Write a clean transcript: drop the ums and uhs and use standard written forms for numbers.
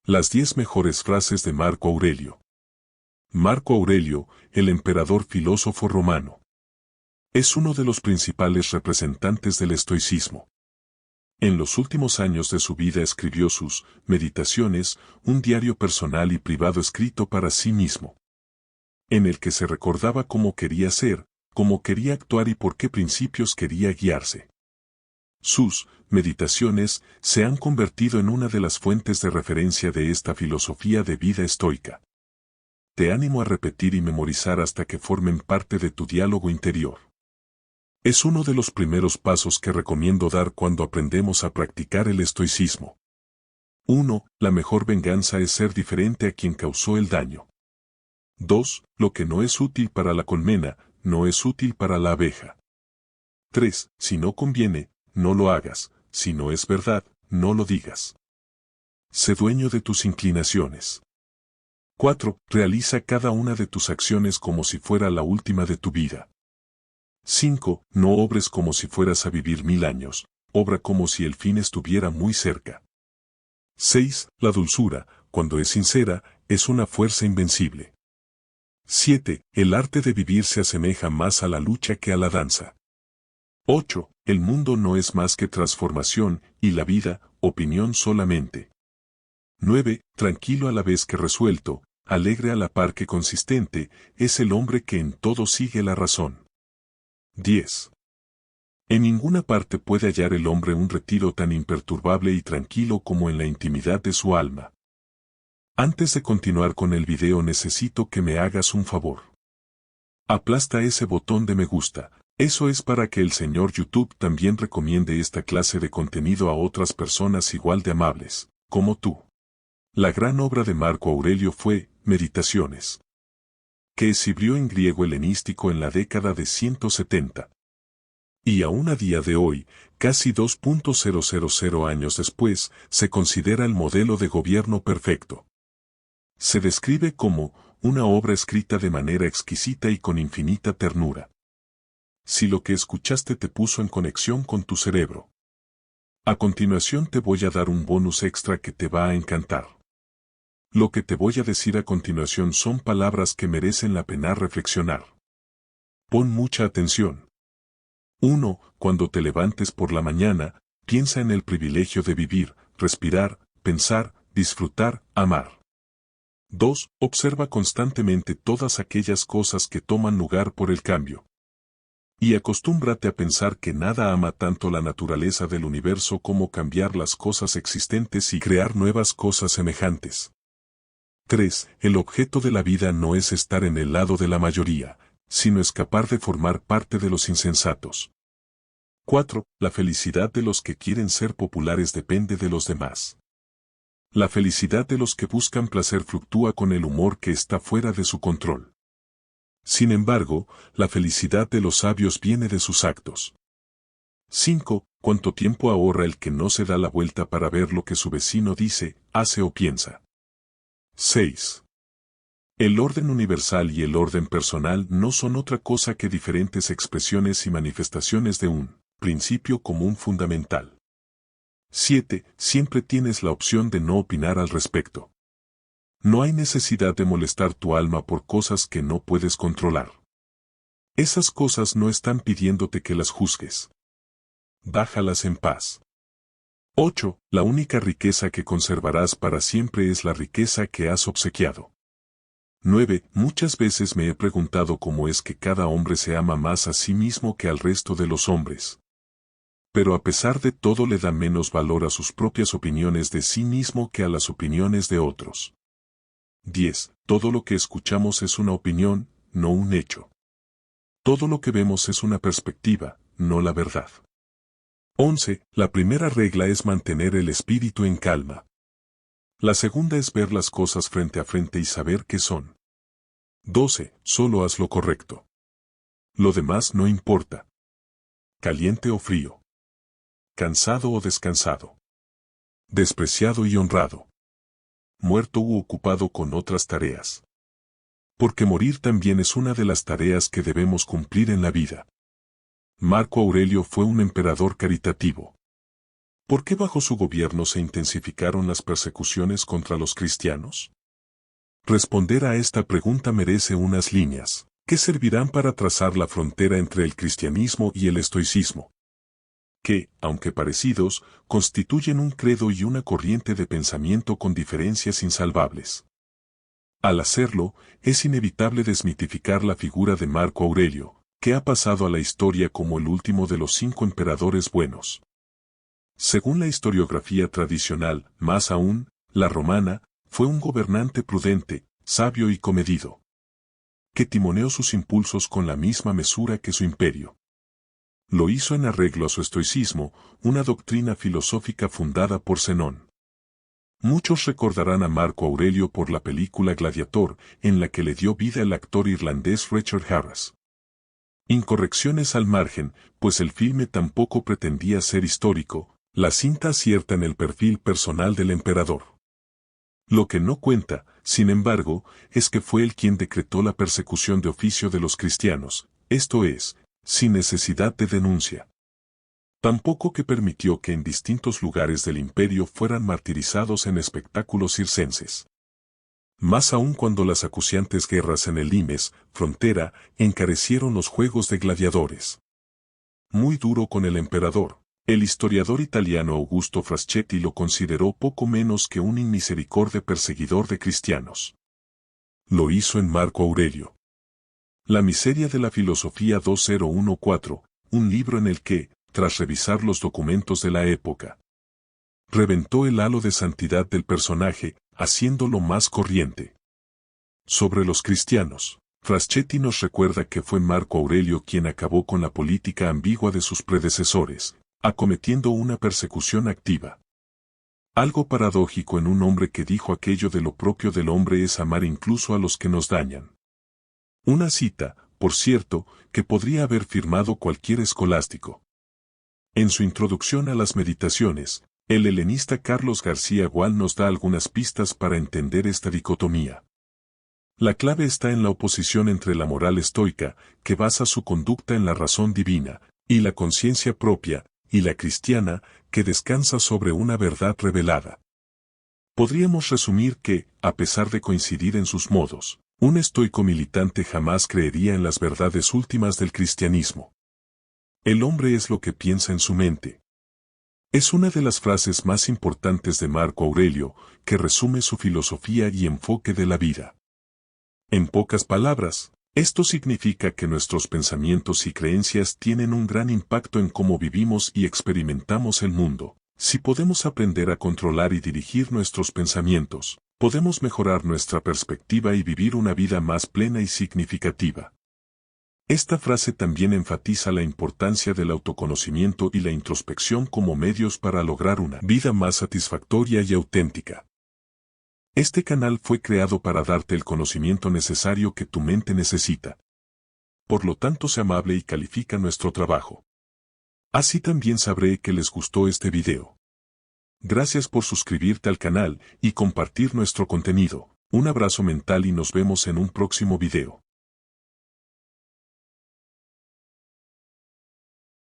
Las 10 mejores frases de Marco Aurelio. Marco Aurelio, el emperador filósofo romano. Es uno de los principales representantes del estoicismo. En los últimos años de su vida escribió sus Meditaciones, un diario personal y privado escrito para sí mismo, en el que se recordaba cómo quería ser, cómo quería actuar y por qué principios quería guiarse. Sus Meditaciones se han convertido en una de las fuentes de referencia de esta filosofía de vida estoica. Te animo a repetir y memorizar hasta que formen parte de tu diálogo interior. Es uno de los primeros pasos que recomiendo dar cuando aprendemos a practicar el estoicismo. 1. La mejor venganza es ser diferente a quien causó el daño. 2. Lo que no es útil para la colmena, no es útil para la abeja. 3. Si no conviene, no lo hagas, si no es verdad, no lo digas. Sé dueño de tus inclinaciones. 4. Realiza cada una de tus acciones como si fuera la última de tu vida. 5. No obres como si fueras a vivir 1000 años, obra como si el fin estuviera muy cerca. 6. La dulzura, cuando es sincera, es una fuerza invencible. 7. El arte de vivir se asemeja más a la lucha que a la danza. 8. El mundo no es más que transformación, y la vida, opinión solamente. 9. Tranquilo a la vez que resuelto, alegre a la par que consistente, es el hombre que en todo sigue la razón. 10. En ninguna parte puede hallar el hombre un retiro tan imperturbable y tranquilo como en la intimidad de su alma. Antes de continuar con el video necesito que me hagas un favor. Aplasta ese botón de me gusta, eso es para que el señor YouTube también recomiende esta clase de contenido a otras personas igual de amables, como tú. La gran obra de Marco Aurelio fue Meditaciones, que escribió en griego helenístico en la década de 170. Y aún a día de hoy, casi 2.000 años después, se considera el modelo de gobierno perfecto. Se describe como una obra escrita de manera exquisita y con infinita ternura. Si lo que escuchaste te puso en conexión con tu cerebro. A continuación te voy a dar un bonus extra que te va a encantar. Lo que te voy a decir a continuación son palabras que merecen la pena reflexionar. Pon mucha atención. 1. Cuando te levantes por la mañana, piensa en el privilegio de vivir, respirar, pensar, disfrutar, amar. 2. Observa constantemente todas aquellas cosas que toman lugar por el cambio. Y acostúmbrate a pensar que nada ama tanto la naturaleza del universo como cambiar las cosas existentes y crear nuevas cosas semejantes. 3. El objeto de la vida no es estar en el lado de la mayoría, sino escapar de formar parte de los insensatos. 4. La felicidad de los que quieren ser populares depende de los demás. La felicidad de los que buscan placer fluctúa con el humor que está fuera de su control. Sin embargo, la felicidad de los sabios viene de sus actos. 5. ¿Cuánto tiempo ahorra el que no se da la vuelta para ver lo que su vecino dice, hace o piensa? 6. El orden universal y el orden personal no son otra cosa que diferentes expresiones y manifestaciones de un principio común fundamental. 7. Siempre tienes la opción de no opinar al respecto. No hay necesidad de molestar tu alma por cosas que no puedes controlar. Esas cosas no están pidiéndote que las juzgues. Déjalas en paz. 8. La única riqueza que conservarás para siempre es la riqueza que has obsequiado. 9. Muchas veces me he preguntado cómo es que cada hombre se ama más a sí mismo que al resto de los hombres. Pero a pesar de todo le da menos valor a sus propias opiniones de sí mismo que a las opiniones de otros. 10. Todo lo que escuchamos es una opinión, no un hecho. Todo lo que vemos es una perspectiva, no la verdad. 11. La primera regla es mantener el espíritu en calma. La segunda es ver las cosas frente a frente y saber qué son. 12. Solo haz lo correcto. Lo demás no importa. Caliente o frío. Cansado o descansado. Despreciado y honrado. Muerto u ocupado con otras tareas. Porque morir también es una de las tareas que debemos cumplir en la vida. Marco Aurelio fue un emperador caritativo. ¿Por qué bajo su gobierno se intensificaron las persecuciones contra los cristianos? Responder a esta pregunta merece unas líneas, que servirán para trazar la frontera entre el cristianismo y el estoicismo, que, aunque parecidos, constituyen un credo y una corriente de pensamiento con diferencias insalvables. Al hacerlo, es inevitable desmitificar la figura de Marco Aurelio, que ha pasado a la historia como el último de los 5 emperadores buenos. Según la historiografía tradicional, más aún, la romana, fue un gobernante prudente, sabio y comedido, que timoneó sus impulsos con la misma mesura que su imperio. Lo hizo en arreglo a su estoicismo, una doctrina filosófica fundada por Zenón. Muchos recordarán a Marco Aurelio por la película Gladiator, en la que le dio vida el actor irlandés Richard Harris. Incorrecciones al margen, pues el filme tampoco pretendía ser histórico, la cinta acierta en el perfil personal del emperador. Lo que no cuenta, sin embargo, es que fue él quien decretó la persecución de oficio de los cristianos, esto es, sin necesidad de denuncia. Tampoco que permitió que en distintos lugares del imperio fueran martirizados en espectáculos circenses. Más aún cuando las acuciantes guerras en el limes, frontera, encarecieron los juegos de gladiadores. Muy duro con el emperador. El historiador italiano Augusto Fraschetti lo consideró poco menos que un inmisericorde perseguidor de cristianos. Lo hizo en Marco Aurelio. La miseria de la filosofía 2014, un libro en el que, tras revisar los documentos de la época, reventó el halo de santidad del personaje, haciéndolo más corriente. Sobre los cristianos, Fraschetti nos recuerda que fue Marco Aurelio quien acabó con la política ambigua de sus predecesores, acometiendo una persecución activa. Algo paradójico en un hombre que dijo aquello de lo propio del hombre es amar incluso a los que nos dañan. Una cita, por cierto, que podría haber firmado cualquier escolástico. En su introducción a las Meditaciones, el helenista Carlos García Gual nos da algunas pistas para entender esta dicotomía. La clave está en la oposición entre la moral estoica, que basa su conducta en la razón divina, y la conciencia propia, y la cristiana, que descansa sobre una verdad revelada. Podríamos resumir que, a pesar de coincidir en sus modos, un estoico militante jamás creería en las verdades últimas del cristianismo. El hombre es lo que piensa en su mente. Es una de las frases más importantes de Marco Aurelio, que resume su filosofía y enfoque de la vida. En pocas palabras, esto significa que nuestros pensamientos y creencias tienen un gran impacto en cómo vivimos y experimentamos el mundo. Si podemos aprender a controlar y dirigir nuestros pensamientos, podemos mejorar nuestra perspectiva y vivir una vida más plena y significativa. Esta frase también enfatiza la importancia del autoconocimiento y la introspección como medios para lograr una vida más satisfactoria y auténtica. Este canal fue creado para darte el conocimiento necesario que tu mente necesita. Por lo tanto, sé amable y califica nuestro trabajo. Así también sabré que les gustó este video. Gracias por suscribirte al canal y compartir nuestro contenido. Un abrazo mental y nos vemos en un próximo video.